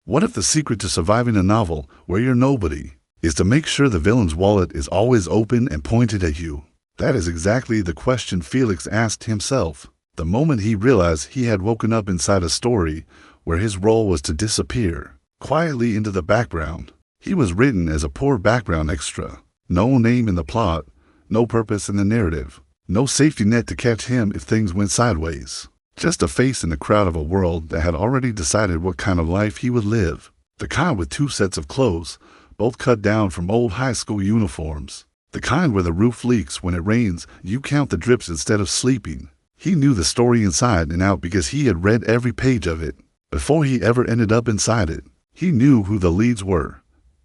What if the secret to surviving a novel where you're nobody is to make sure the villain's wallet is always open and pointed at you? That is exactly the question Felix asked himself the moment he realized he had woken up inside a story where his role was to disappear quietly into the background. He was written as a poor background extra. No name in the plot, no purpose in the narrative, no safety net to catch him if things went sideways. Just a face in the crowd of a world that had already decided what kind of life he would live. The kind with 2 sets of clothes, both cut down from old high school uniforms. The kind where the roof leaks when it rains, you count the drips instead of sleeping. He knew the story inside and out because he had read every page of it. Before he ever ended up inside it, he knew who the leads were,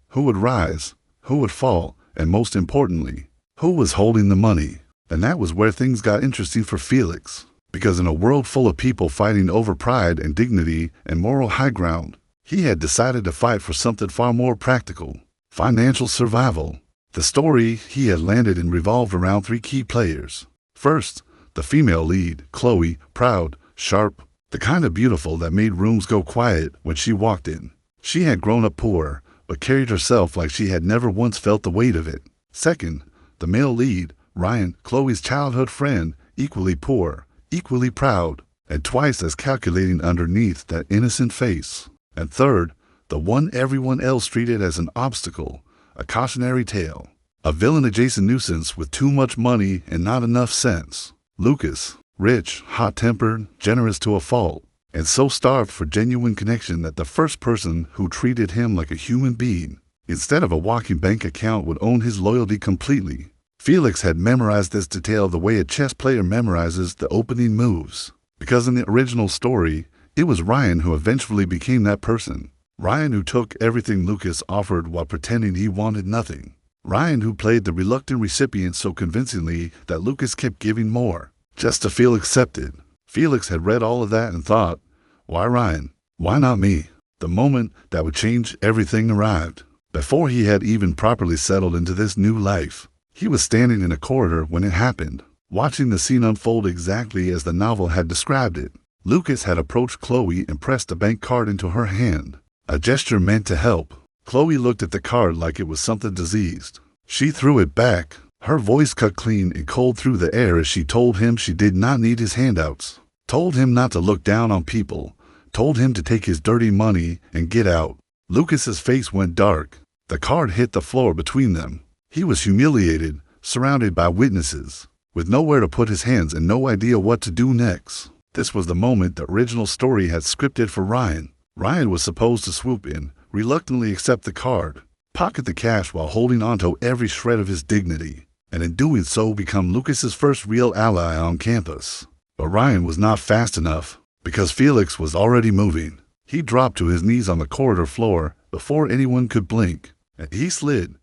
who would rise, who would fall, and most importantly, who was holding the money. And that was where things got interesting for Felix. Because in a world full of people fighting over pride and dignity and moral high ground, he had decided to fight for something far more practical: financial survival. The story he had landed in revolved around 3 key players. First, the female lead, Chloe, proud, sharp, the kind of beautiful that made rooms go quiet when she walked in. She had grown up poor, but carried herself like she had never once felt the weight of it. Second, the male lead, Ryan, Chloe's childhood friend, equally poor, equally proud, and twice as calculating underneath that innocent face. And third, the one everyone else treated as an obstacle, a cautionary tale, a villain-adjacent nuisance with too much money and not enough sense. Lucas, rich, hot-tempered, generous to a fault, and so starved for genuine connection that the first person who treated him like a human being, instead of a walking bank account, would own his loyalty completely. Felix had memorized this detail the way a chess player memorizes the opening moves, because in the original story, it was Ryan who eventually became that person. Ryan who took everything Lucas offered while pretending he wanted nothing. Ryan who played the reluctant recipient so convincingly that Lucas kept giving more, just to feel accepted. Felix had read all of that and thought, why Ryan? Why not me? The moment that would change everything arrived. Before he had even properly settled into this new life, he was standing in a corridor when it happened, watching the scene unfold exactly as the novel had described it. Lucas had approached Chloe and pressed a bank card into her hand, a gesture meant to help. Chloe looked at the card like it was something diseased. She threw it back, her voice cut clean and cold through the air as she told him she did not need his handouts, told him not to look down on people, told him to take his dirty money and get out. Lucas's face went dark. The card hit the floor between them. He was humiliated, surrounded by witnesses, with nowhere to put his hands and no idea what to do next. This was the moment the original story had scripted for Ryan. Ryan was supposed to swoop in, reluctantly accept the card, pocket the cash while holding onto every shred of his dignity, and in doing so become Lucas's first real ally on campus. But Ryan was not fast enough, because Felix was already moving. He dropped to his knees on the corridor floor before anyone could blink, and he slid,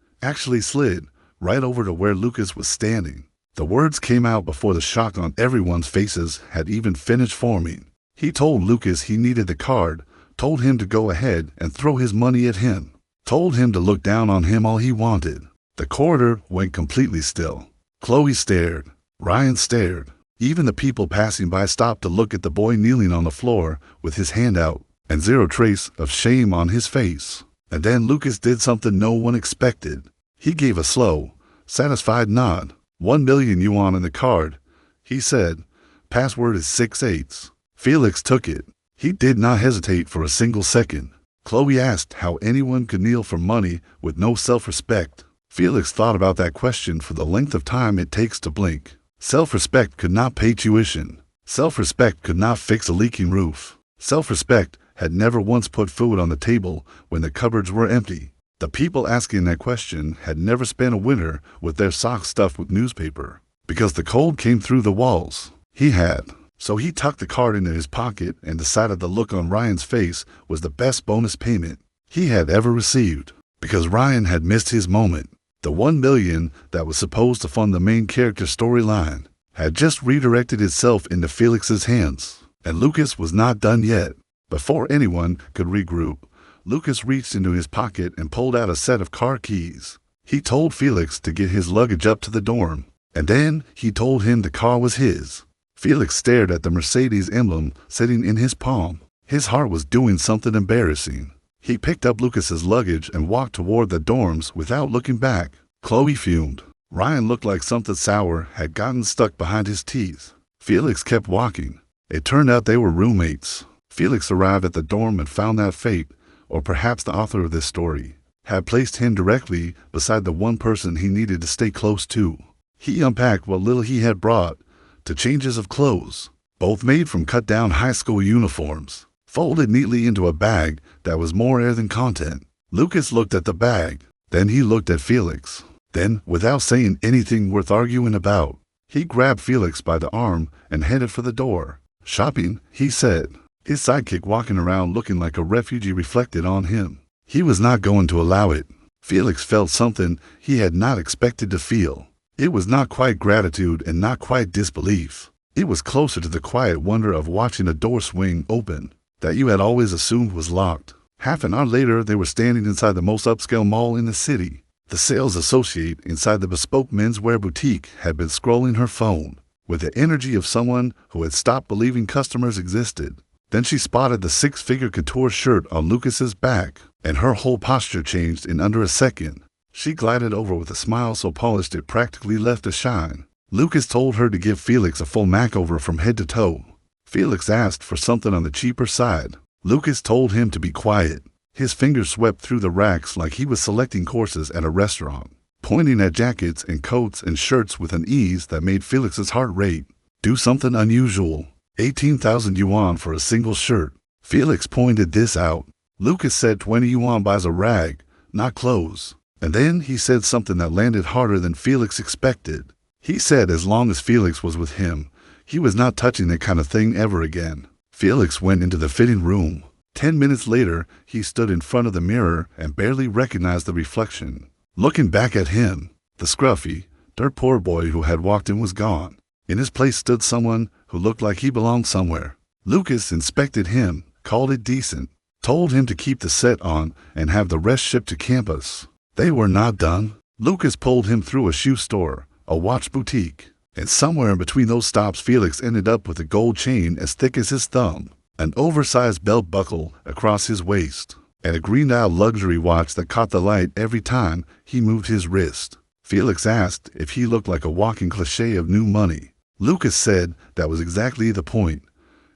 right over to where Lucas was standing. The words came out before the shock on everyone's faces had even finished forming. He told Lucas he needed the card, told him to go ahead and throw his money at him, told him to look down on him all he wanted. The corridor went completely still. Chloe stared. Ryan stared. Even the people passing by stopped to look at the boy kneeling on the floor with his hand out and zero trace of shame on his face. And then Lucas did something no one expected. He gave a slow, satisfied nod. 1 million yuan in the card, he said. Password is 6/8. Felix took it. He did not hesitate for a single second. Chloe asked how anyone could kneel for money with no self-respect. Felix thought about that question for the length of time it takes to blink. Self-respect could not pay tuition. Self-respect could not fix a leaking roof. Self-respect had never once put food on the table when the cupboards were empty. The people asking that question had never spent a winter with their socks stuffed with newspaper, because the cold came through the walls. He had. So he tucked the card into his pocket and decided the look on Ryan's face was the best bonus payment he had ever received, because Ryan had missed his moment. The 1 million that was supposed to fund the main character storyline had just redirected itself into Felix's hands, and Lucas was not done yet. Before anyone could regroup, Lucas reached into his pocket and pulled out a set of car keys. He told Felix to get his luggage up to the dorm, and then he told him the car was his. Felix stared at the Mercedes emblem sitting in his palm. His heart was doing something embarrassing. He picked up Lucas's luggage and walked toward the dorms without looking back. Chloe fumed. Ryan looked like something sour had gotten stuck behind his teeth. Felix kept walking. It turned out they were roommates. Felix arrived at the dorm and found that fate, or perhaps the author of this story, had placed him directly beside the one person he needed to stay close to. He unpacked what little he had brought, to changes of clothes, both made from cut-down high school uniforms, folded neatly into a bag that was more air than content. Lucas looked at the bag. Then he looked at Felix. Then, without saying anything worth arguing about, he grabbed Felix by the arm and headed for the door. "Shopping," he said. His sidekick walking around looking like a refugee reflected on him. He was not going to allow it. Felix felt something he had not expected to feel. It was not quite gratitude and not quite disbelief. It was closer to the quiet wonder of watching a door swing open that you had always assumed was locked. Half an hour later, they were standing inside the most upscale mall in the city. The sales associate inside the bespoke menswear boutique had been scrolling her phone with the energy of someone who had stopped believing customers existed. Then she spotted the six-figure couture shirt on Lucas's back, and her whole posture changed in under a second. She glided over with a smile so polished it practically left a shine. Lucas told her to give Felix a full makeover from head to toe. Felix asked for something on the cheaper side. Lucas told him to be quiet. His fingers swept through the racks like he was selecting courses at a restaurant, pointing at jackets and coats and shirts with an ease that made Felix's heart rate. "Do something unusual. 18,000 yuan for a single shirt." Felix pointed this out. Lucas said 20 yuan buys a rag, not clothes. And then he said something that landed harder than Felix expected. He said as long as Felix was with him, he was not touching that kind of thing ever again. Felix went into the fitting room. 10 minutes later, he stood in front of the mirror and barely recognized the reflection. Looking back at him, the scruffy, dirt-poor boy who had walked in was gone. In his place stood someone who looked like he belonged somewhere. Lucas inspected him, called it decent, told him to keep the set on and have the rest shipped to campus. They were not done. Lucas pulled him through a shoe store, a watch boutique, and somewhere in between those stops Felix ended up with a gold chain as thick as his thumb, an oversized belt buckle across his waist, and a green-out luxury watch that caught the light every time he moved his wrist. Felix asked if he looked like a walking cliché of new money. Lucas said that was exactly the point.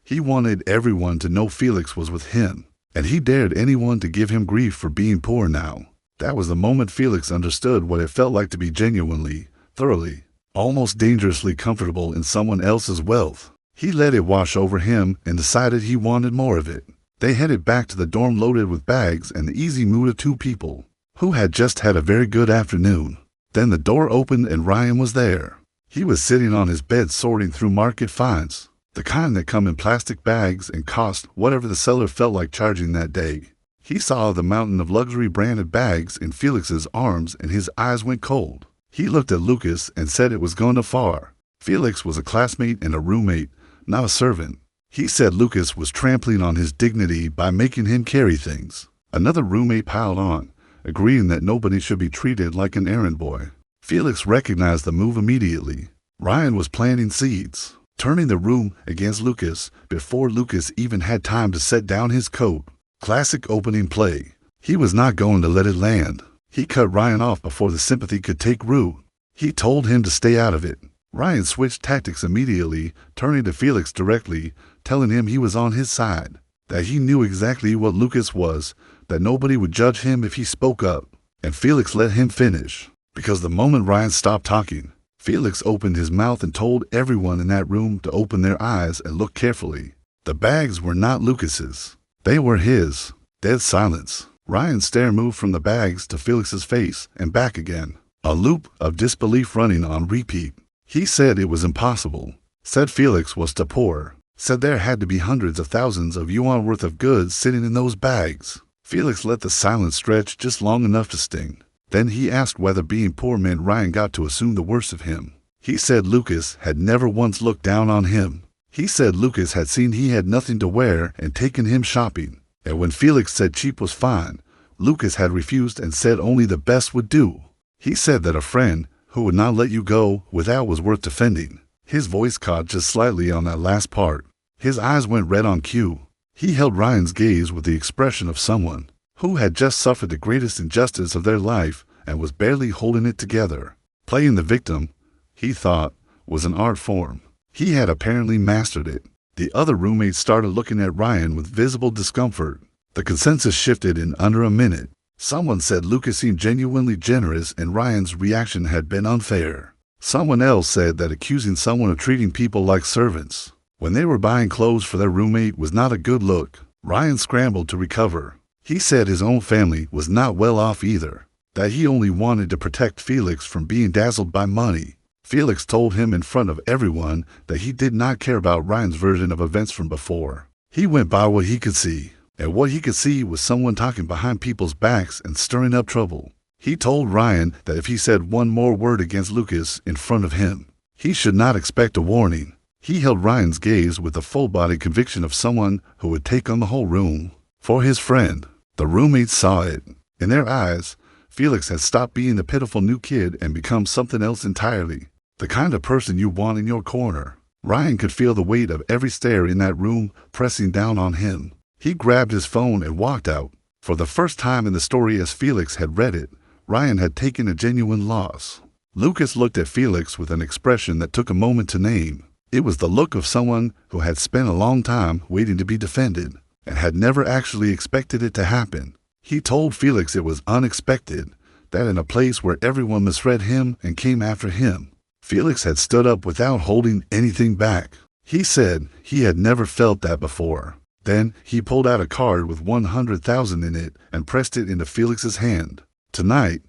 He wanted everyone to know Felix was with him, and he dared anyone to give him grief for being poor now. That was the moment Felix understood what it felt like to be genuinely, thoroughly, almost dangerously comfortable in someone else's wealth. He let it wash over him and decided he wanted more of it. They headed back to the dorm loaded with bags and the easy mood of two people who had just had a very good afternoon. Then the door opened and Ryan was there. He was sitting on his bed sorting through market finds, the kind that come in plastic bags and cost whatever the seller felt like charging that day. He saw the mountain of luxury branded bags in Felix's arms and his eyes went cold. He looked at Lucas and said it was going too far. Felix was a classmate and a roommate, not a servant. He said Lucas was trampling on his dignity by making him carry things. Another roommate piled on, agreeing that nobody should be treated like an errand boy. Felix recognized the move immediately. Ryan was planting seeds, turning the room against Lucas before Lucas even had time to set down his coat. Classic opening play. He was not going to let it land. He cut Ryan off before the sympathy could take root. He told him to stay out of it. Ryan switched tactics immediately, turning to Felix directly, telling him he was on his side, that he knew exactly what Lucas was, that nobody would judge him if he spoke up. And Felix let him finish, because the moment Ryan stopped talking, Felix opened his mouth and told everyone in that room to open their eyes and look carefully. The bags were not Lucas's. They were his. Dead silence. Ryan's stare moved from the bags to Felix's face and back again, a loop of disbelief running on repeat. He said it was impossible, said Felix was too poor, said there had to be hundreds of thousands of yuan worth of goods sitting in those bags. Felix let the silence stretch just long enough to sting. Then he asked whether being poor meant Ryan got to assume the worst of him. He said Lucas had never once looked down on him. He said Lucas had seen he had nothing to wear and taken him shopping. And when Felix said cheap was fine, Lucas had refused and said only the best would do. He said that a friend who would not let you go without was worth defending. His voice caught just slightly on that last part. His eyes went red on cue. He held Ryan's gaze with the expression of someone who had just suffered the greatest injustice of their life and was barely holding it together. Playing the victim, he thought, was an art form. He had apparently mastered it. The other roommates started looking at Ryan with visible discomfort. The consensus shifted in under a minute. Someone said Lucas seemed genuinely generous and Ryan's reaction had been unfair. Someone else said that accusing someone of treating people like servants when they were buying clothes for their roommate was not a good look. Ryan scrambled to recover. He said his own family was not well off either, that he only wanted to protect Felix from being dazzled by money. Felix told him in front of everyone that he did not care about Ryan's version of events from before. He went by what he could see, and what he could see was someone talking behind people's backs and stirring up trouble. He told Ryan that if he said one more word against Lucas in front of him, he should not expect a warning. He held Ryan's gaze with the full-bodied conviction of someone who would take on the whole room for his friend. The roommates saw it. In their eyes, Felix had stopped being the pitiful new kid and become something else entirely. The kind of person you want in your corner. Ryan could feel the weight of every stare in that room pressing down on him. He grabbed his phone and walked out. For the first time in the story as Felix had read it, Ryan had taken a genuine loss. Lucas looked at Felix with an expression that took a moment to name. It was the look of someone who had spent a long time waiting to be defended and had never actually expected it to happen. He told Felix it was unexpected, that in a place where everyone misread him and came after him, Felix had stood up without holding anything back. He said he had never felt that before. Then he pulled out a card with 100,000 in it and pressed it into Felix's hand. Tonight,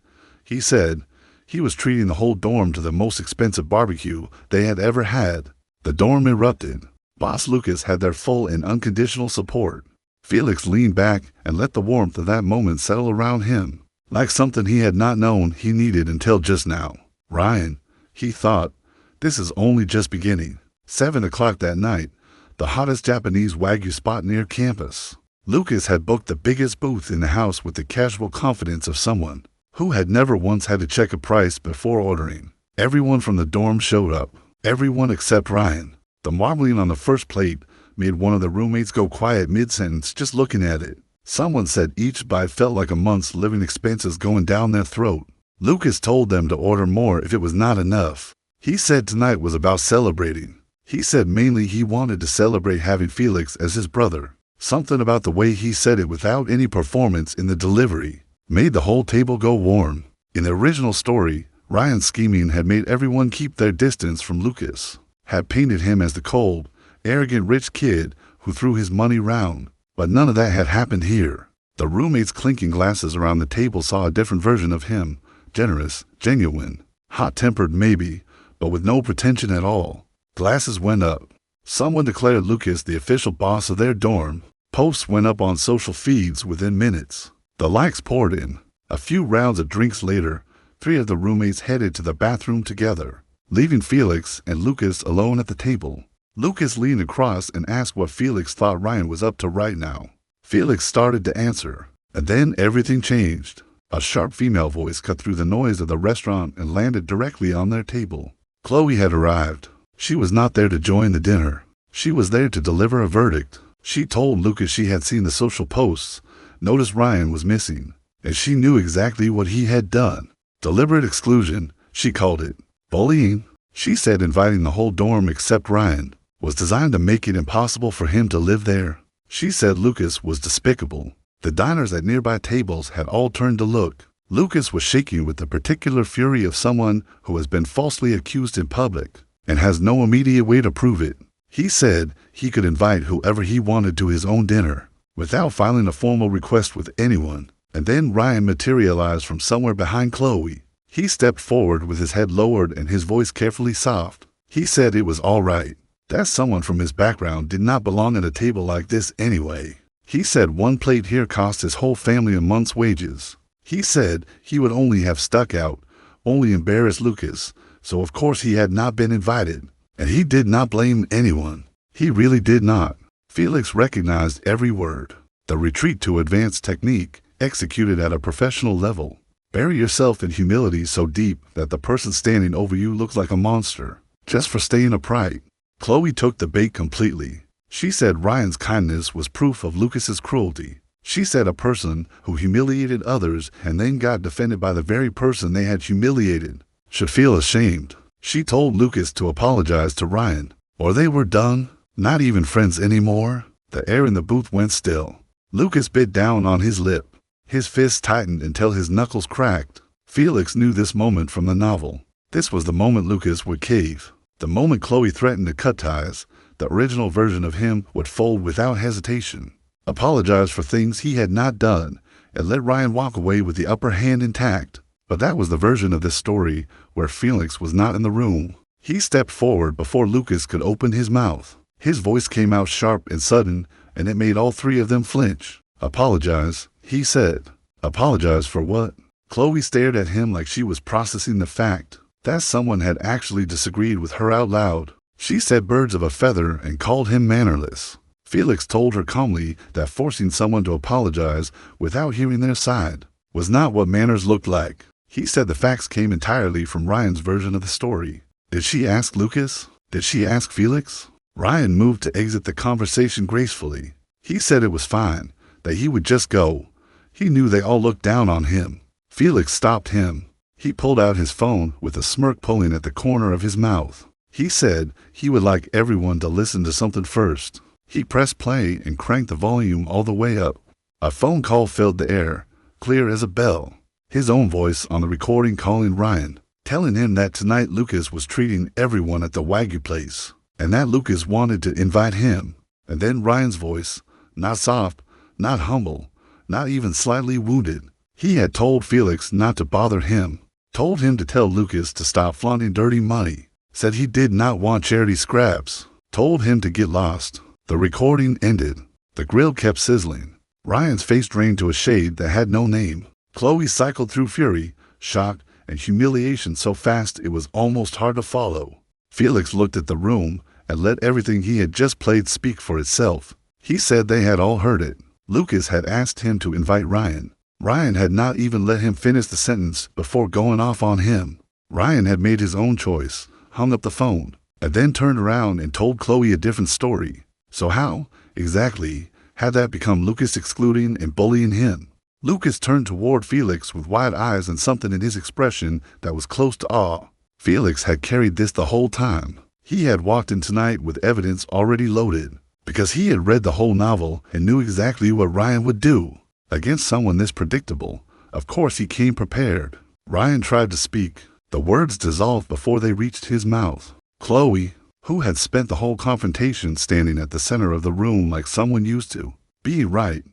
he said, he was treating the whole dorm to the most expensive barbecue they had ever had. The dorm erupted. Boss Lucas had their full and unconditional support. Felix leaned back and let the warmth of that moment settle around him, like something he had not known he needed until just now. Ryan, he thought, this is only just beginning. 7 o'clock that night, the hottest Japanese Wagyu spot near campus. Lucas had booked the biggest booth in the house with the casual confidence of someone who had never once had to check a price before ordering. Everyone from the dorm showed up. Everyone except Ryan. The marbling on the first plate made one of the roommates go quiet mid-sentence just looking at it. Someone said each bite felt like a month's living expenses going down their throat. Lucas told them to order more if it was not enough. He said tonight was about celebrating. He said mainly he wanted to celebrate having Felix as his brother. Something about the way he said it without any performance in the delivery made the whole table go warm. In the original story, Ryan's scheming had made everyone keep their distance from Lucas, had painted him as the cold, arrogant rich kid who threw his money round. But none of that had happened here. The roommates clinking glasses around the table saw a different version of him. Generous, genuine, hot-tempered maybe, but with no pretension at all. Glasses went up. Someone declared Lucas the official boss of their dorm. Posts went up on social feeds within minutes. The likes poured in. A few rounds of drinks later, 3 of the roommates headed to the bathroom together, leaving Felix and Lucas alone at the table. Lucas leaned across and asked what Felix thought Ryan was up to right now. Felix started to answer, and then everything changed. A sharp female voice cut through the noise of the restaurant and landed directly on their table. Chloe had arrived. She was not there to join the dinner. She was there to deliver a verdict. She told Lucas she had seen the social posts, noticed Ryan was missing, and she knew exactly what he had done. Deliberate exclusion, she called it. Bullying, she said inviting the whole dorm except Ryan was designed to make it impossible for him to live there. She said Lucas was despicable. The diners at nearby tables had all turned to look. Lucas was shaking with the particular fury of someone who has been falsely accused in public and has no immediate way to prove it. He said he could invite whoever he wanted to his own dinner without filing a formal request with anyone. And then Ryan materialized from somewhere behind Chloe. He stepped forward with his head lowered and his voice carefully soft. He said it was all right. That someone from his background did not belong at a table like this anyway. He said one plate here cost his whole family a month's wages. He said he would only have stuck out, only embarrassed Lucas, so of course he had not been invited. And he did not blame anyone. He really did not. Felix recognized every word. The retreat to advanced technique, executed at a professional level. Bury yourself in humility so deep that the person standing over you looks like a monster, just for staying upright. Chloe took the bait completely. She said Ryan's kindness was proof of Lucas's cruelty. She said a person who humiliated others and then got defended by the very person they had humiliated should feel ashamed. She told Lucas to apologize to Ryan, or they were done, not even friends anymore. The air in the booth went still. Lucas bit down on his lip. His fists tightened until his knuckles cracked. Felix knew this moment from the novel. This was the moment Lucas would cave. The moment Chloe threatened to cut ties, the original version of him would fold without hesitation, apologize for things he had not done, and let Ryan walk away with the upper hand intact. But that was the version of this story where Felix was not in the room. He stepped forward before Lucas could open his mouth. His voice came out sharp and sudden, and it made all three of them flinch. "Apologize," he said. "Apologize for what?" Chloe stared at him like she was processing the fact that someone had actually disagreed with her out loud. She said birds of a feather and called him mannerless. Felix told her calmly that forcing someone to apologize without hearing their side was not what manners looked like. He said the facts came entirely from Ryan's version of the story. Did she ask Lucas? Did she ask Felix? Ryan moved to exit the conversation gracefully. He said it was fine, that he would just go. He knew they all looked down on him. Felix stopped him. He pulled out his phone with a smirk pulling at the corner of his mouth. He said he would like everyone to listen to something first. He pressed play and cranked the volume all the way up. A phone call filled the air, clear as a bell. His own voice on the recording calling Ryan, telling him that tonight Lucas was treating everyone at the Wagyu place, and that Lucas wanted to invite him. And then Ryan's voice, not soft, not humble, not even slightly wounded. He had told Felix not to bother him, told him to tell Lucas to stop flaunting dirty money, said he did not want charity scraps, told him to get lost. The recording ended. The grill kept sizzling. Ryan's face drained to a shade that had no name. Chloe cycled through fury, shock, and humiliation so fast it was almost hard to follow. Felix looked at the room and let everything he had just played speak for itself. He said they had all heard it. Lucas had asked him to invite Ryan. Ryan had not even let him finish the sentence before going off on him. Ryan had made his own choice, hung up the phone, and then turned around and told Chloe a different story. So how, exactly, had that become Lucas excluding and bullying him? Lucas turned toward Felix with wide eyes and something in his expression that was close to awe. Felix had carried this the whole time. He had walked in tonight with evidence already loaded, because he had read the whole novel and knew exactly what Ryan would do. Against someone this predictable, of course he came prepared. Ryan tried to speak. The words dissolved before they reached his mouth. Chloe, who had spent the whole confrontation standing at the center of the room like someone used to be right,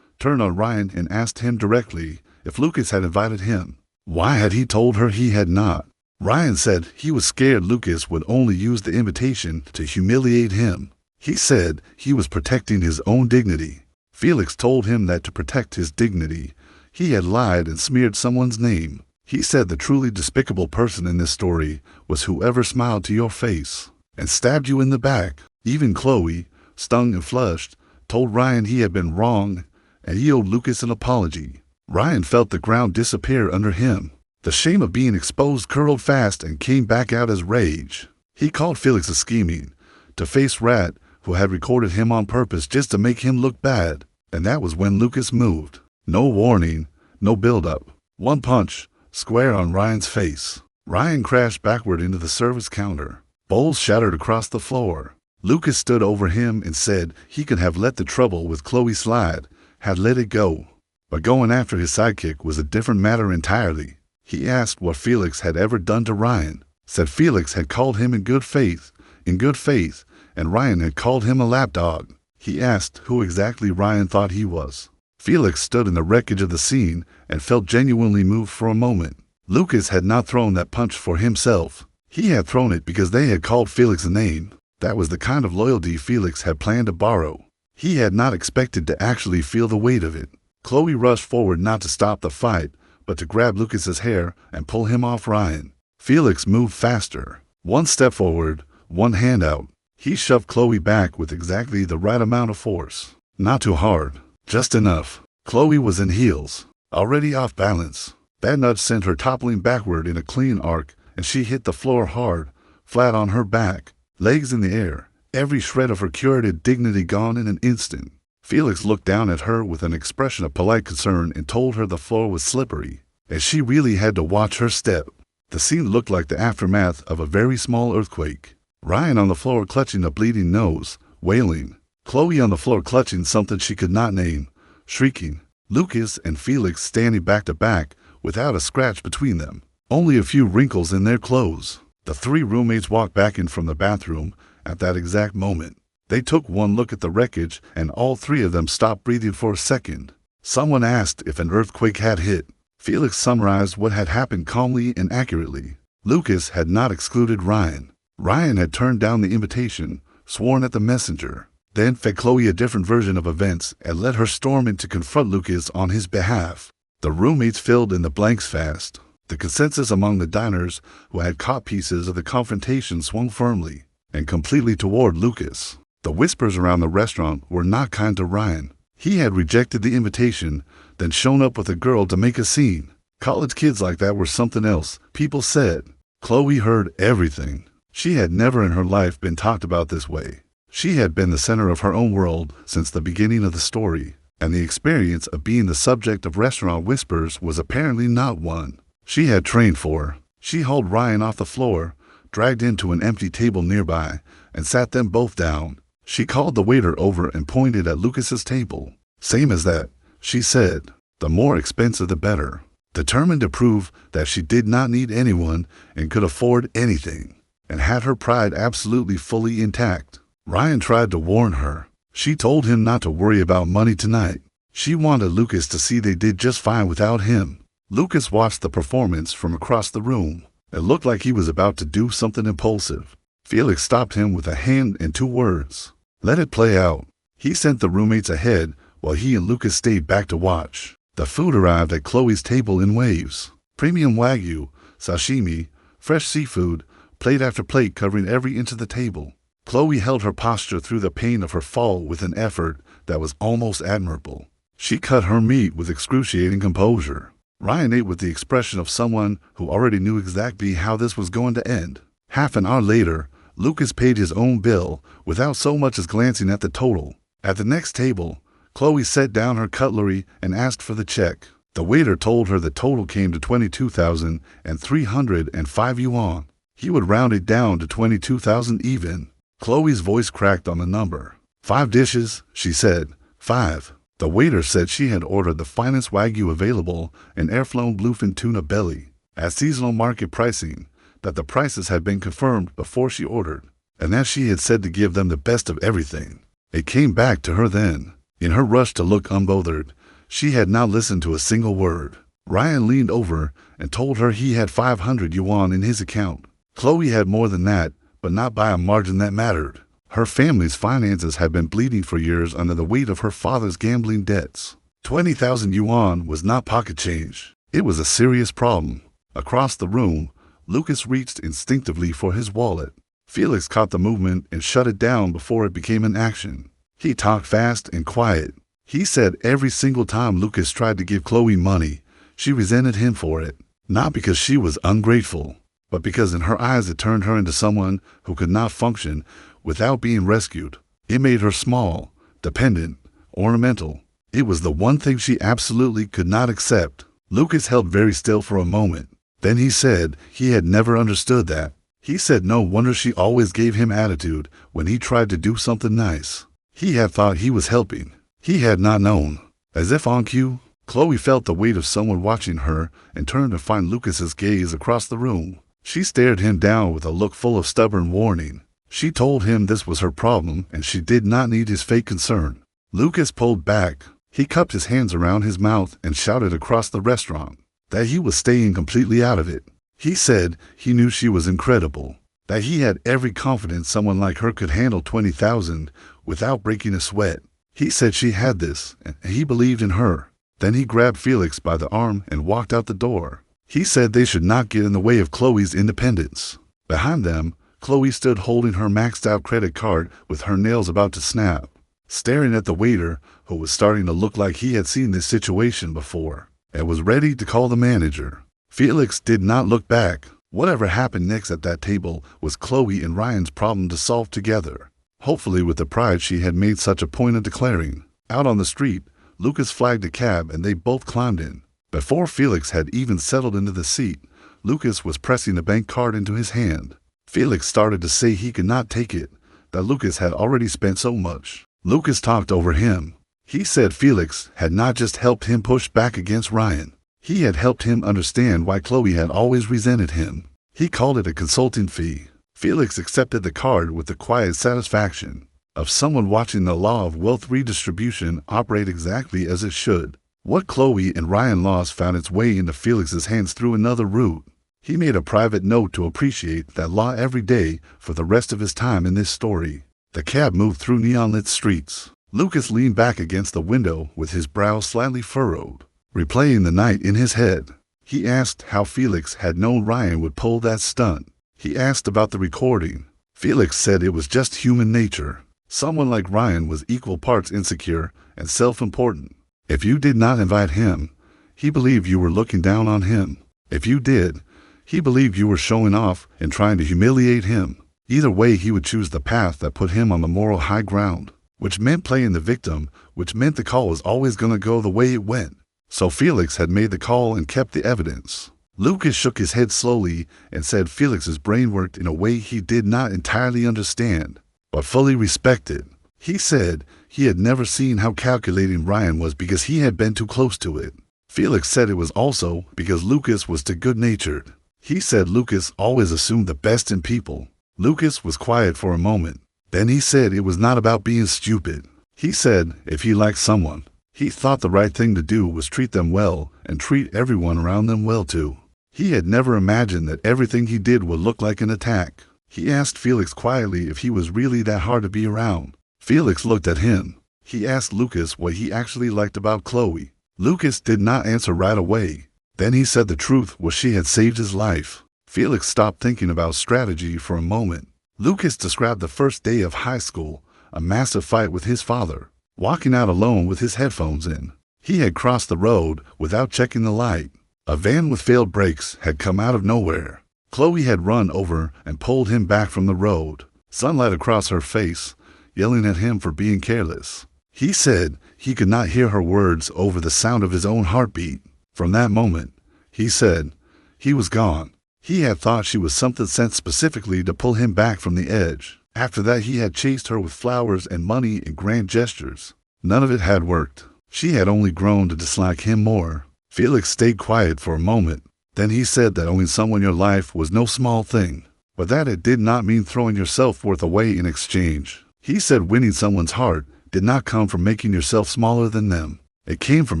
turned on Ryan and asked him directly if Lucas had invited him. Why had he told her he had not? Ryan said he was scared Lucas would only use the invitation to humiliate him. He said he was protecting his own dignity. Felix told him that to protect his dignity, he had lied and smeared someone's name. He said the truly despicable person in this story was whoever smiled to your face and stabbed you in the back. Even Chloe, stung and flushed, told Ryan he had been wrong and he owed Lucas an apology. Ryan felt the ground disappear under him. The shame of being exposed curled fast and came back out as rage. He called Felix a scheming, two-faced rat who had recorded him on purpose just to make him look bad. And that was when Lucas moved. No warning, no build-up. One punch, square on Ryan's face. Ryan crashed backward into the service counter. Bowls shattered across the floor. Lucas stood over him and said he could have let the trouble with Chloe slide, had let it go. But going after his sidekick was a different matter entirely. He asked what Felix had ever done to Ryan, said Felix had called him in good faith, and Ryan had called him a lapdog. He asked who exactly Ryan thought he was. Felix stood in the wreckage of the scene and felt genuinely moved for a moment. Lucas had not thrown that punch for himself. He had thrown it because they had called Felix a name. That was the kind of loyalty Felix had planned to borrow. He had not expected to actually feel the weight of it. Chloe rushed forward not to stop the fight, but to grab Lucas's hair and pull him off Ryan. Felix moved faster. One step forward, one hand out. He shoved Chloe back with exactly the right amount of force. Not too hard, just enough. Chloe was in heels, already off balance. That nudge sent her toppling backward in a clean arc, and she hit the floor hard, flat on her back, legs in the air, every shred of her curated dignity gone in an instant. Felix looked down at her with an expression of polite concern and told her the floor was slippery, and she really had to watch her step. The scene looked like the aftermath of a very small earthquake. Ryan on the floor clutching a bleeding nose, wailing. Chloe on the floor clutching something she could not name, shrieking. Lucas and Felix standing back to back without a scratch between them, only a few wrinkles in their clothes. The three roommates walked back in from the bathroom at that exact moment. They took one look at the wreckage and all three of them stopped breathing for a second. Someone asked if an earthquake had hit. Felix summarized what had happened calmly and accurately. Lucas had not excluded Ryan. Ryan had turned down the invitation, sworn at the messenger, then fed Chloe a different version of events and let her storm in to confront Lucas on his behalf. The roommates filled in the blanks fast. The consensus among the diners who had caught pieces of the confrontation swung firmly and completely toward Lucas. The whispers around the restaurant were not kind to Ryan. He had rejected the invitation, then shown up with a girl to make a scene. College kids like that were something else, people said. Chloe heard everything. She had never in her life been talked about this way. She had been the center of her own world since the beginning of the story, and the experience of being the subject of restaurant whispers was apparently not one she had trained for. She hauled Ryan off the floor, dragged him to an empty table nearby, and sat them both down. She called the waiter over and pointed at Lucas's table. Same as that, she said. The more expensive the better. Determined to prove that she did not need anyone and could afford anything, and had her pride absolutely fully intact. Ryan tried to warn her. She told him not to worry about money tonight. She wanted Lucas to see they did just fine without him. Lucas watched the performance from across the room. It looked like he was about to do something impulsive. Felix stopped him with a hand and two words. Let it play out. He sent the roommates ahead while he and Lucas stayed back to watch. The food arrived at Chloe's table in waves. Premium wagyu, sashimi, fresh seafood, plate after plate covering every inch of the table. Chloe held her posture through the pain of her fall with an effort that was almost admirable. She cut her meat with excruciating composure. Ryan ate with the expression of someone who already knew exactly how this was going to end. Half an hour later, Lucas paid his own bill without so much as glancing at the total. At the next table, Chloe set down her cutlery and asked for the check. The waiter told her the total came to 22,305 yuan. He would round it down to 22,000 even. Chloe's voice cracked on the number. 5 dishes, she said. 5. The waiter said she had ordered the finest wagyu available, an air-flown bluefin tuna belly, at seasonal market pricing, that the prices had been confirmed before she ordered, and that she had said to give them the best of everything. It came back to her then. In her rush to look unbothered, she had not listened to a single word. Ryan leaned over and told her he had 500 yuan in his account. Chloe had more than that, but not by a margin that mattered. Her family's finances had been bleeding for years under the weight of her father's gambling debts. 20,000 yuan was not pocket change. It was a serious problem. Across the room, Lucas reached instinctively for his wallet. Felix caught the movement and shut it down before it became an action. He talked fast and quiet. He said every single time Lucas tried to give Chloe money, she resented him for it. Not because she was ungrateful, but because in her eyes it turned her into someone who could not function without being rescued. It made her small, dependent, ornamental. It was the one thing she absolutely could not accept. Lucas held very still for a moment. Then he said he had never understood that. He said no wonder she always gave him attitude when he tried to do something nice. He had thought he was helping. He had not known. As if on cue, Chloe felt the weight of someone watching her and turned to find Lucas's gaze across the room. She stared him down with a look full of stubborn warning. She told him this was her problem and she did not need his fake concern. Lucas pulled back. He cupped his hands around his mouth and shouted across the restaurant that he was staying completely out of it. He said he knew she was incredible, that he had every confidence someone like her could handle 20,000 without breaking a sweat. He said she had this, and he believed in her. Then he grabbed Felix by the arm and walked out the door. He said they should not get in the way of Chloe's independence. Behind them, Chloe stood holding her maxed-out credit card with her nails about to snap, staring at the waiter who was starting to look like he had seen this situation before and was ready to call the manager. Felix did not look back. Whatever happened next at that table was Chloe and Ryan's problem to solve together, hopefully with the pride she had made such a point of declaring. Out on the street, Lucas flagged a cab and they both climbed in. Before Felix had even settled into the seat, Lucas was pressing a bank card into his hand. Felix started to say he could not take it, that Lucas had already spent so much. Lucas talked over him. He said Felix had not just helped him push back against Ryan. He had helped him understand why Chloe had always resented him. He called it a consulting fee. Felix accepted the card with the quiet satisfaction of someone watching the law of wealth redistribution operate exactly as it should. What Chloe and Ryan lost found its way into Felix's hands through another route. He made a private note to appreciate that law every day for the rest of his time in this story. The cab moved through neon-lit streets. Lucas leaned back against the window with his brow slightly furrowed, replaying the night in his head. He asked how Felix had known Ryan would pull that stunt. He asked about the recording. Felix said it was just human nature. Someone like Ryan was equal parts insecure and self-important. If you did not invite him, he believed you were looking down on him. If you did, he believed you were showing off and trying to humiliate him. Either way, he would choose the path that put him on the moral high ground, which meant playing the victim, which meant the call was always going to go the way it went. So Felix had made the call and kept the evidence. Lucas shook his head slowly and said Felix's brain worked in a way he did not entirely understand, but fully respected. He said he had never seen how calculating Ryan was because he had been too close to it. Felix said it was also because Lucas was too good-natured. He said Lucas always assumed the best in people. Lucas was quiet for a moment. Then he said it was not about being stupid. He said if he liked someone, he thought the right thing to do was treat them well and treat everyone around them well too. He had never imagined that everything he did would look like an attack. He asked Felix quietly if he was really that hard to be around. Felix looked at him. He asked Lucas what he actually liked about Chloe. Lucas did not answer right away. Then he said the truth was she had saved his life. Felix stopped thinking about strategy for a moment. Lucas described the first day of high school, a massive fight with his father, walking out alone with his headphones in. He had crossed the road without checking the light. A van with failed brakes had come out of nowhere. Chloe had run over and pulled him back from the road, sunlight across her face, yelling at him for being careless. He said he could not hear her words over the sound of his own heartbeat. From that moment, he said, he was gone. He had thought she was something sent specifically to pull him back from the edge. After that, he had chased her with flowers and money and grand gestures. None of it had worked. She had only grown to dislike him more. Felix stayed quiet for a moment. Then he said that owning someone in your life was no small thing, but that it did not mean throwing your self-worth away in exchange. He said winning someone's heart did not come from making yourself smaller than them. It came from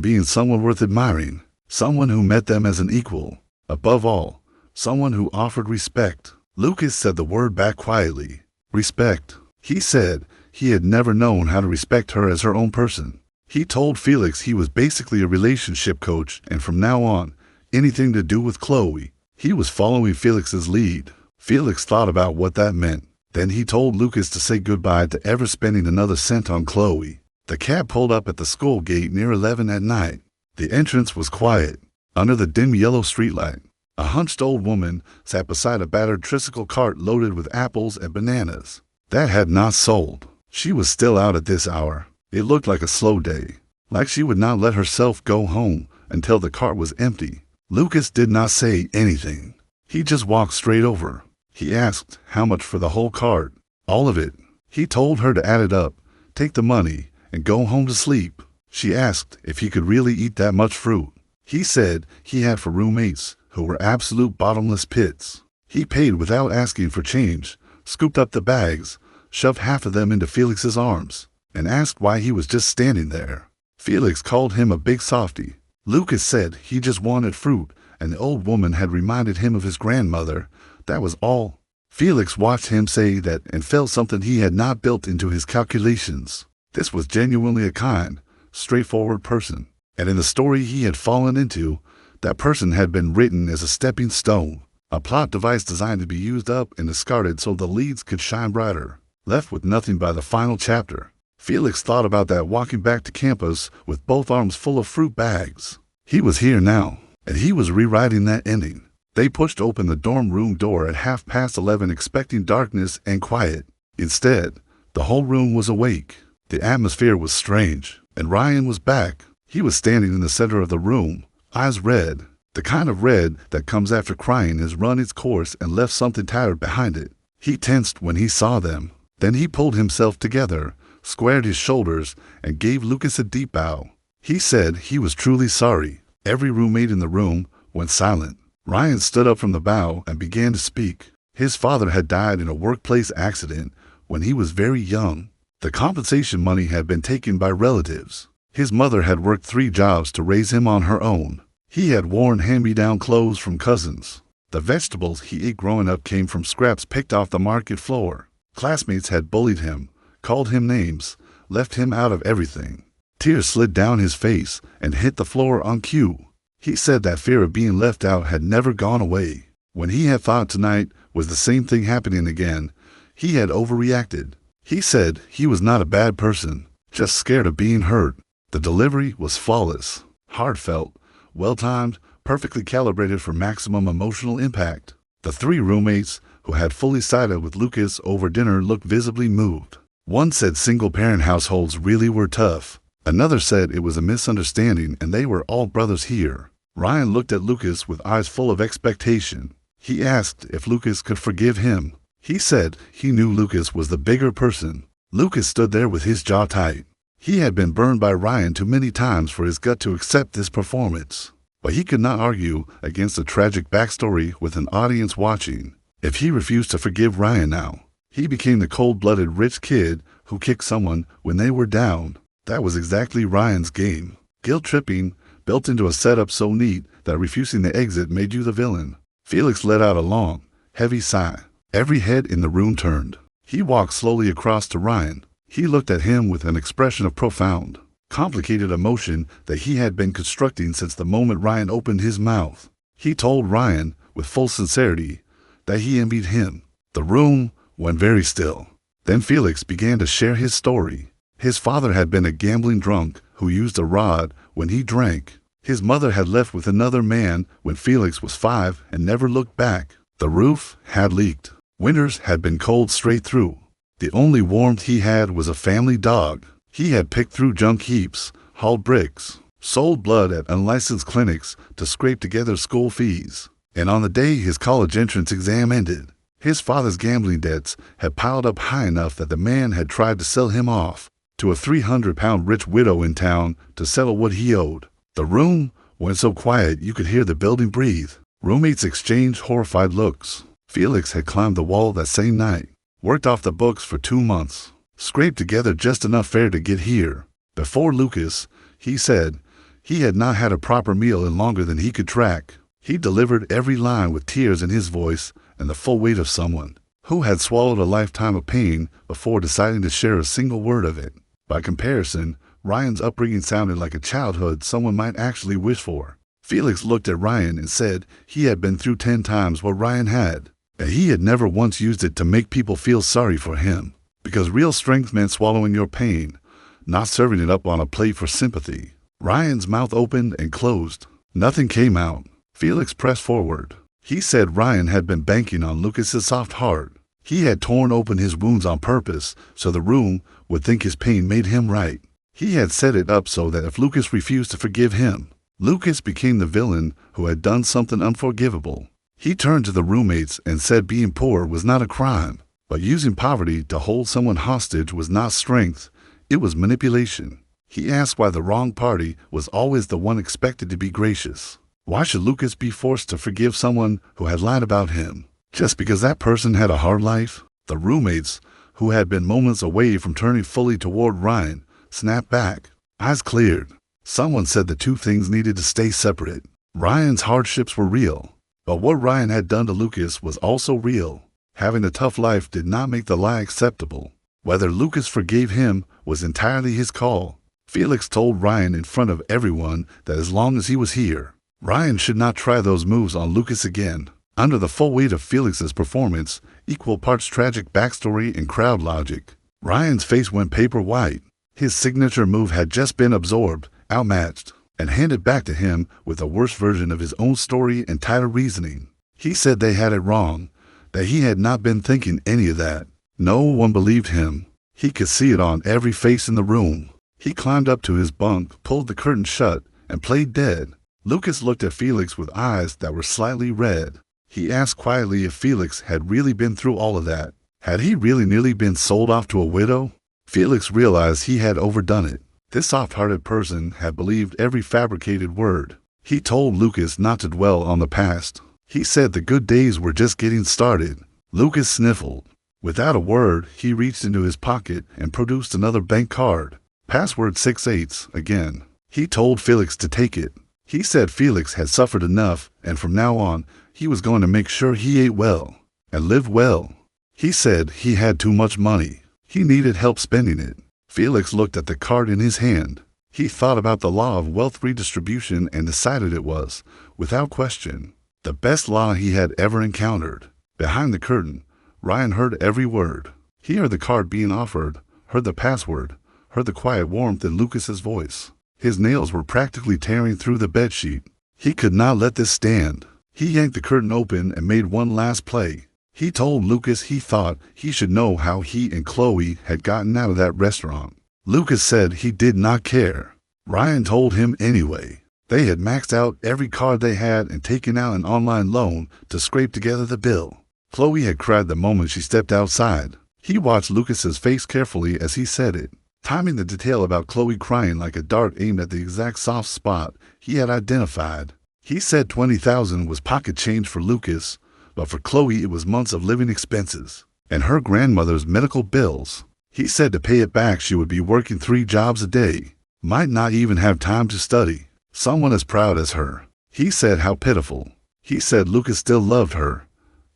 being someone worth admiring, someone who met them as an equal. Above all, someone who offered respect. Lucas said the word back quietly. Respect. He said he had never known how to respect her as her own person. He told Felix he was basically a relationship coach, and from now on, anything to do with Chloe. He was following Felix's lead. Felix thought about what that meant. Then he told Lucas to say goodbye to ever spending another cent on Chloe. The cab pulled up at the school gate near 11 at night. The entrance was quiet. Under the dim yellow streetlight, a hunched old woman sat beside a battered tricycle cart loaded with apples and bananas that had not sold. She was still out at this hour. It looked like a slow day, like she would not let herself go home until the cart was empty. Lucas did not say anything. He just walked straight over. He asked how much for the whole cart. All of it. He told her to add it up, take the money, and go home to sleep. She asked if he could really eat that much fruit. He said he had for roommates who were absolute bottomless pits. He paid without asking for change, scooped up the bags, shoved half of them into Felix's arms, and asked why he was just standing there. Felix called him a big softy. Lucas said he just wanted fruit, and the old woman had reminded him of his grandmother. That was all. Felix watched him say that and felt something he had not built into his calculations. This was genuinely a kind, straightforward person, and in the story he had fallen into, that person had been written as a stepping stone, a plot device designed to be used up and discarded so the leads could shine brighter, left with nothing by the final chapter. Felix thought about that walking back to campus with both arms full of fruit bags. He was here now, and he was rewriting that ending. They pushed open the dorm room door at 11:30 expecting darkness and quiet. Instead, the whole room was awake. The atmosphere was strange. and Ryan was back. He was standing in the center of the room, eyes red. The kind of red that comes after crying has run its course and left something tired behind it. He tensed when he saw them. Then he pulled himself together, squared his shoulders, and gave Lucas a deep bow. He said he was truly sorry. Every roommate in the room went silent. Ryan stood up from the bow and began to speak. His father had died in a workplace accident when he was very young. The compensation money had been taken by relatives. His mother had worked 3 jobs to raise him on her own. He had worn hand-me-down clothes from cousins. The vegetables he ate growing up came from scraps picked off the market floor. Classmates had bullied him, called him names, left him out of everything. Tears slid down his face and hit the floor on cue. He said that fear of being left out had never gone away. When he had thought tonight was the same thing happening again, he had overreacted. He said he was not a bad person, just scared of being hurt. The delivery was flawless, heartfelt, well-timed, perfectly calibrated for maximum emotional impact. The 3 roommates who had fully sided with Lucas over dinner looked visibly moved. One said single-parent households really were tough. Another said it was a misunderstanding and they were all brothers here. Ryan looked at Lucas with eyes full of expectation. He asked if Lucas could forgive him. He said he knew Lucas was the bigger person. Lucas stood there with his jaw tight. He had been burned by Ryan too many times for his gut to accept this performance. But he could not argue against a tragic backstory with an audience watching. If he refused to forgive Ryan now, he became the cold-blooded rich kid who kicked someone when they were down. That was exactly Ryan's game. Guilt-tripping, built into a setup so neat that refusing the exit made you the villain. Felix let out a long, heavy sigh. Every head in the room turned. He walked slowly across to Ryan. He looked at him with an expression of profound, complicated emotion that he had been constructing since the moment Ryan opened his mouth. He told Ryan, with full sincerity, that he envied him. The room went very still. Then Felix began to share his story. His father had been a gambling drunk who used a rod when he drank. His mother had left with another man when Felix was 5 and never looked back. The roof had leaked. Winters had been cold straight through. The only warmth he had was a family dog. He had picked through junk heaps, hauled bricks, sold blood at unlicensed clinics to scrape together school fees. And on the day his college entrance exam ended, his father's gambling debts had piled up high enough that the man had tried to sell him off to a 300-pound rich widow in town to settle what he owed. The room went so quiet you could hear the building breathe. Roommates exchanged horrified looks. Felix had climbed the wall that same night, worked off the books for 2 months, scraped together just enough fare to get here. Before Lucas, he said, he had not had a proper meal in longer than he could track. He delivered every line with tears in his voice and the full weight of someone who had swallowed a lifetime of pain before deciding to share a single word of it. By comparison, Ryan's upbringing sounded like a childhood someone might actually wish for. Felix looked at Ryan and said he had been through 10 times what Ryan had, and he had never once used it to make people feel sorry for him, because real strength meant swallowing your pain, not serving it up on a plate for sympathy. Ryan's mouth opened and closed. Nothing came out. Felix pressed forward. He said Ryan had been banking on Lucas's soft heart. He had torn open his wounds on purpose so the room would think his pain made him right. He had set it up so that if Lucas refused to forgive him, Lucas became the villain who had done something unforgivable. He turned to the roommates and said being poor was not a crime, but using poverty to hold someone hostage was not strength, it was manipulation. He asked why the wrong party was always the one expected to be gracious. Why should Lucas be forced to forgive someone who had lied about him, just because that person had a hard life? The roommates, who had been moments away from turning fully toward Ryan, snapped back, eyes cleared. Someone said the two things needed to stay separate. Ryan's hardships were real, but what Ryan had done to Lucas was also real. Having a tough life did not make the lie acceptable. Whether Lucas forgave him was entirely his call. Felix told Ryan in front of everyone that as long as he was here, Ryan should not try those moves on Lucas again. Under the full weight of Felix's performance, equal parts tragic backstory and crowd logic, Ryan's face went paper white. His signature move had just been absorbed, outmatched, and handed back to him with a worse version of his own story and tighter reasoning. He said they had it wrong, that he had not been thinking any of that. No one believed him. He could see it on every face in the room. He climbed up to his bunk, pulled the curtain shut, and played dead. Lucas looked at Felix with eyes that were slightly red. He asked quietly if Felix had really been through all of that. Had he really nearly been sold off to a widow? Felix realized he had overdone it. This soft-hearted person had believed every fabricated word. He told Lucas not to dwell on the past. He said the good days were just getting started. Lucas sniffled. Without a word, he reached into his pocket and produced another bank card. Password 68 again. He told Felix to take it. He said Felix had suffered enough, and from now on, he was going to make sure he ate well and lived well. He said he had too much money. He needed help spending it. Felix looked at the card in his hand. He thought about the law of wealth redistribution and decided it was, without question, the best law he had ever encountered. Behind the curtain, Ryan heard every word. He heard the card being offered, heard the password, heard the quiet warmth in Lucas's voice. His nails were practically tearing through the bedsheet. He could not let this stand. He yanked the curtain open and made one last play. He told Lucas he thought he should know how he and Chloe had gotten out of that restaurant. Lucas said he did not care. Ryan told him anyway. They had maxed out every card they had and taken out an online loan to scrape together the bill. Chloe had cried the moment she stepped outside. He watched Lucas's face carefully as he said it, timing the detail about Chloe crying like a dart aimed at the exact soft spot he had identified. He said $20,000 was pocket change for Lucas, but for Chloe it was months of living expenses and her grandmother's medical bills. He said to pay it back she would be working 3 jobs a day, might not even have time to study. Someone as proud as her. He said how pitiful. He said Lucas still loved her.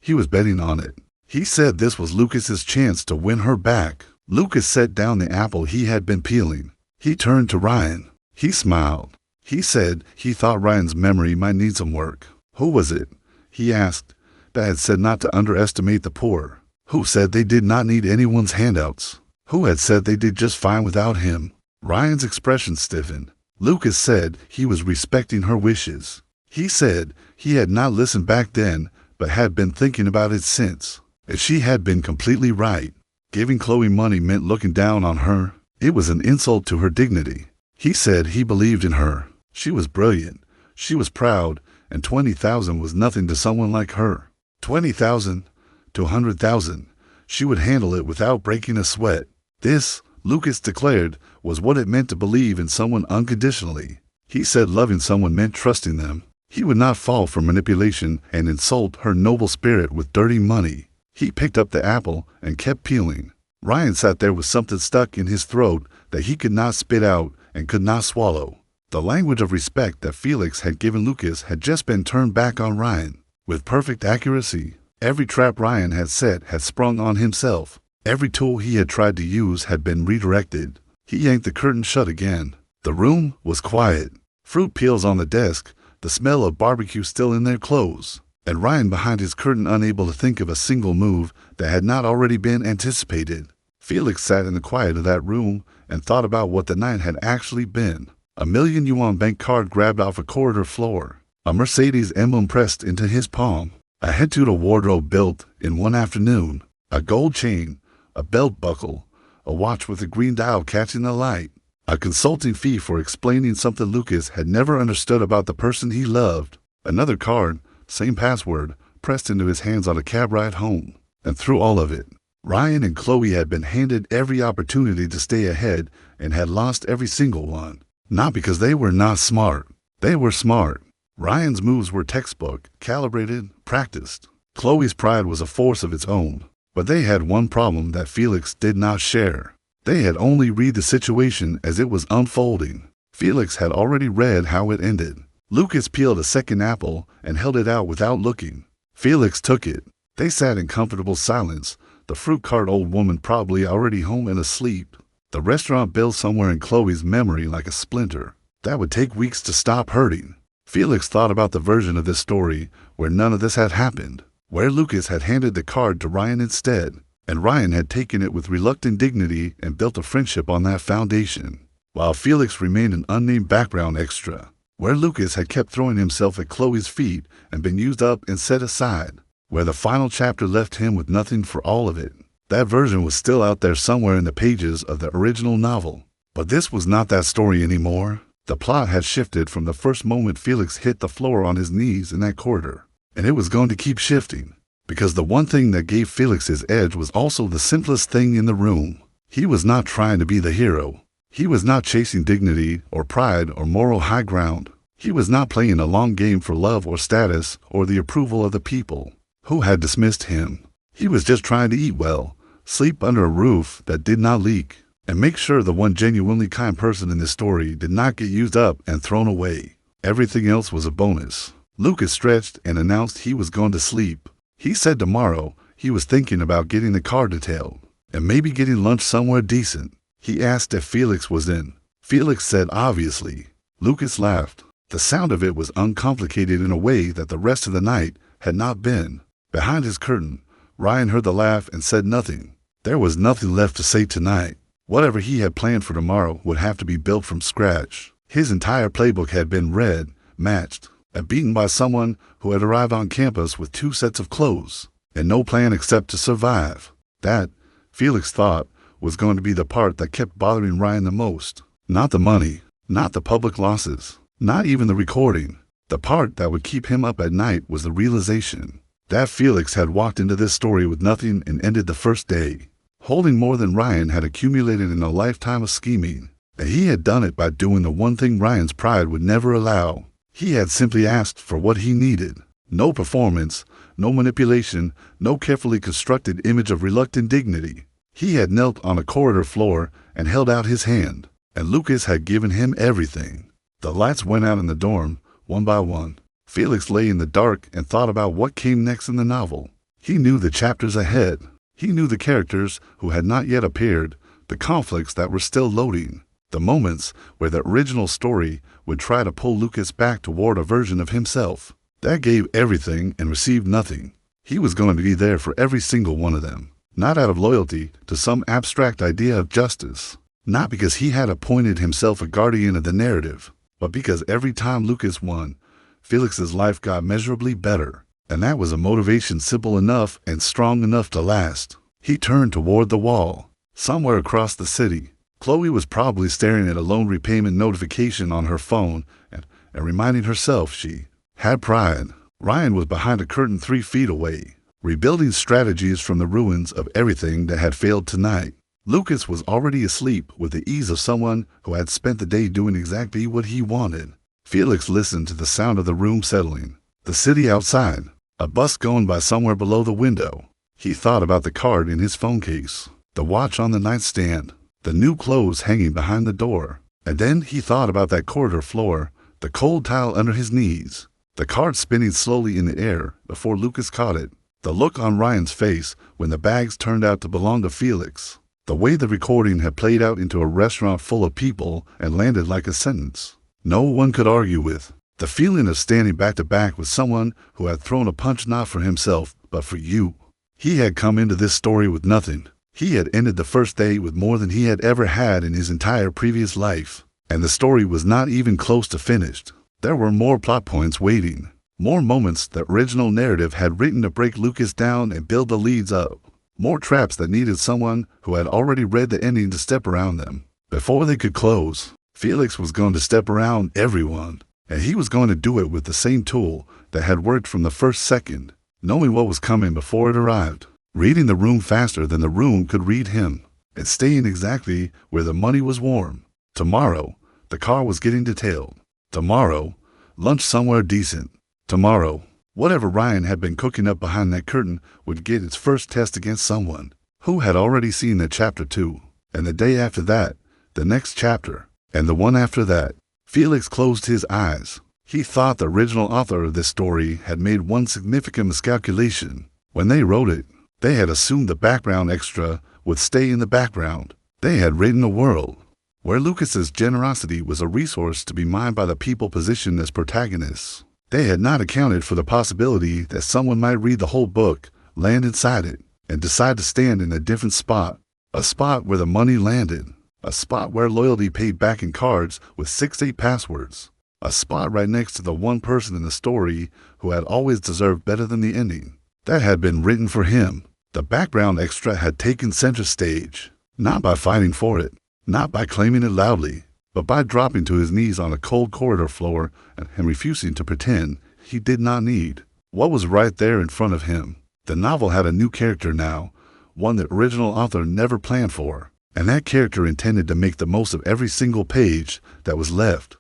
He was betting on it. He said this was Lucas's chance to win her back. Lucas set down the apple he had been peeling. He turned to Ryan. He smiled. He said he thought Ryan's memory might need some work. Who was it, he asked, that had said not to underestimate the poor? Who said they did not need anyone's handouts? Who had said they did just fine without him? Ryan's expression stiffened. Lucas said he was respecting her wishes. He said he had not listened back then, but had been thinking about it since. And she had been completely right. Giving Chloe money meant looking down on her. It was an insult to her dignity. He said he believed in her. She was brilliant. She was proud, and $20,000 was nothing to someone like her. 20,000 to 100,000. She would handle it without breaking a sweat. This, Lucas declared, was what it meant to believe in someone unconditionally. He said loving someone meant trusting them. He would not fall for manipulation and insult her noble spirit with dirty money. He picked up the apple and kept peeling. Ryan sat there with something stuck in his throat that he could not spit out and could not swallow. The language of respect that Felix had given Lucas had just been turned back on Ryan. With perfect accuracy, every trap Ryan had set had sprung on himself. Every tool he had tried to use had been redirected. He yanked the curtain shut again. The room was quiet. Fruit peels on the desk, the smell of barbecue still in their clothes, and Ryan behind his curtain unable to think of a single move that had not already been anticipated. Felix sat in the quiet of that room and thought about what the night had actually been. A $1,000,000 yuan bank card grabbed off a corridor floor. A Mercedes emblem pressed into his palm. A head-to-toe wardrobe built in one afternoon. A gold chain, a belt buckle, a watch with a green dial catching the light. A consulting fee for explaining something Lucas had never understood about the person he loved. Another card, same password, pressed into his hands on a cab ride home. And through all of it, Ryan and Chloe had been handed every opportunity to stay ahead and had lost every single one. Not because they were not smart. They were smart. Ryan's moves were textbook, calibrated, practiced. Chloe's pride was a force of its own. But they had one problem that Felix did not share. They had only read the situation as it was unfolding. Felix had already read how it ended. Lucas peeled a second apple and held it out without looking. Felix took it. They sat in comfortable silence, the fruit cart old woman probably already home and asleep. The restaurant bill somewhere in Chloe's memory like a splinter. That would take weeks to stop hurting. Felix thought about the version of this story where none of this had happened, where Lucas had handed the card to Ryan instead, and Ryan had taken it with reluctant dignity and built a friendship on that foundation, while Felix remained an unnamed background extra, where Lucas had kept throwing himself at Chloe's feet and been used up and set aside, where the final chapter left him with nothing for all of it. That version was still out there somewhere in the pages of the original novel. But this was not that story anymore. The plot had shifted from the first moment Felix hit the floor on his knees in that corridor. And it was going to keep shifting. Because the one thing that gave Felix his edge was also the simplest thing in the room. He was not trying to be the hero. He was not chasing dignity or pride or moral high ground. He was not playing a long game for love or status or the approval of the people who had dismissed him. He was just trying to eat well, sleep under a roof that did not leak, and make sure the one genuinely kind person in this story did not get used up and thrown away. Everything else was a bonus. Lucas stretched and announced he was going to sleep. He said tomorrow he was thinking about getting the car detailed and maybe getting lunch somewhere decent. He asked if Felix was in. Felix said obviously. Lucas laughed. The sound of it was uncomplicated in a way that the rest of the night had not been. Behind his curtain, Ryan heard the laugh and said nothing. There was nothing left to say tonight. Whatever he had planned for tomorrow would have to be built from scratch. His entire playbook had been read, matched, and beaten by someone who had arrived on campus with 2 sets of clothes and no plan except to survive. That, Felix thought, was going to be the part that kept bothering Ryan the most. Not the money, not the public losses, not even the recording. The part that would keep him up at night was the realization that Felix had walked into this story with nothing and ended the first day, holding more than Ryan had accumulated in a lifetime of scheming. And he had done it by doing the one thing Ryan's pride would never allow. He had simply asked for what he needed. No performance, no manipulation, no carefully constructed image of reluctant dignity. He had knelt on a corridor floor and held out his hand, and Lucas had given him everything. The lights went out in the dorm, one by one. Felix lay in the dark and thought about what came next in the novel. He knew the chapters ahead. He knew the characters who had not yet appeared, the conflicts that were still loading, the moments where the original story would try to pull Lucas back toward a version of himself that gave everything and received nothing. He was going to be there for every single one of them, not out of loyalty to some abstract idea of justice, not because he had appointed himself a guardian of the narrative, but because every time Lucas won, Felix's life got measurably better, and that was a motivation simple enough and strong enough to last. He turned toward the wall. Somewhere across the city, Chloe was probably staring at a loan repayment notification on her phone and reminding herself she had pride. Ryan was behind a curtain 3 feet away, rebuilding strategies from the ruins of everything that had failed tonight. Lucas was already asleep with the ease of someone who had spent the day doing exactly what he wanted. Felix listened to the sound of the room settling, the city outside, a bus going by somewhere below the window. He thought about the card in his phone case, the watch on the nightstand, the new clothes hanging behind the door. And then he thought about that corridor floor, the cold tile under his knees, the card spinning slowly in the air before Lucas caught it, the look on Ryan's face when the bags turned out to belong to Felix, the way the recording had played out into a restaurant full of people and landed like a sentence no one could argue with. The feeling of standing back to back with someone who had thrown a punch not for himself, but for you. He had come into this story with nothing. He had ended the first day with more than he had ever had in his entire previous life. And the story was not even close to finished. There were more plot points waiting. More moments the original narrative had written to break Lucas down and build the leads up. More traps that needed someone who had already read the ending to step around them before they could close. Felix was going to step around everyone, and he was going to do it with the same tool that had worked from the first second, knowing what was coming before it arrived, reading the room faster than the room could read him, and staying exactly where the money was warm. Tomorrow, the car was getting detailed. Tomorrow, lunch somewhere decent. Tomorrow, whatever Ryan had been cooking up behind that curtain would get its first test against someone who had already seen the chapter 2, and the day after that, the next chapter, and the one after that. Felix closed his eyes. He thought the original author of this story had made one significant miscalculation. When they wrote it, they had assumed the background extra would stay in the background. They had written a world where Lucas's generosity was a resource to be mined by the people positioned as protagonists. They had not accounted for the possibility that someone might read the whole book, land inside it, and decide to stand in a different spot, a spot where the money landed. A spot where loyalty paid back in cards with 6-8 passwords. A spot right next to the one person in the story who had always deserved better than the ending. That had been written for him. The background extra had taken center stage, not by fighting for it, not by claiming it loudly, but by dropping to his knees on a cold corridor floor and refusing to pretend he did not need what was right there in front of him. The novel had a new character now, one the original author never planned for, and that character intended to make the most of every single page that was left.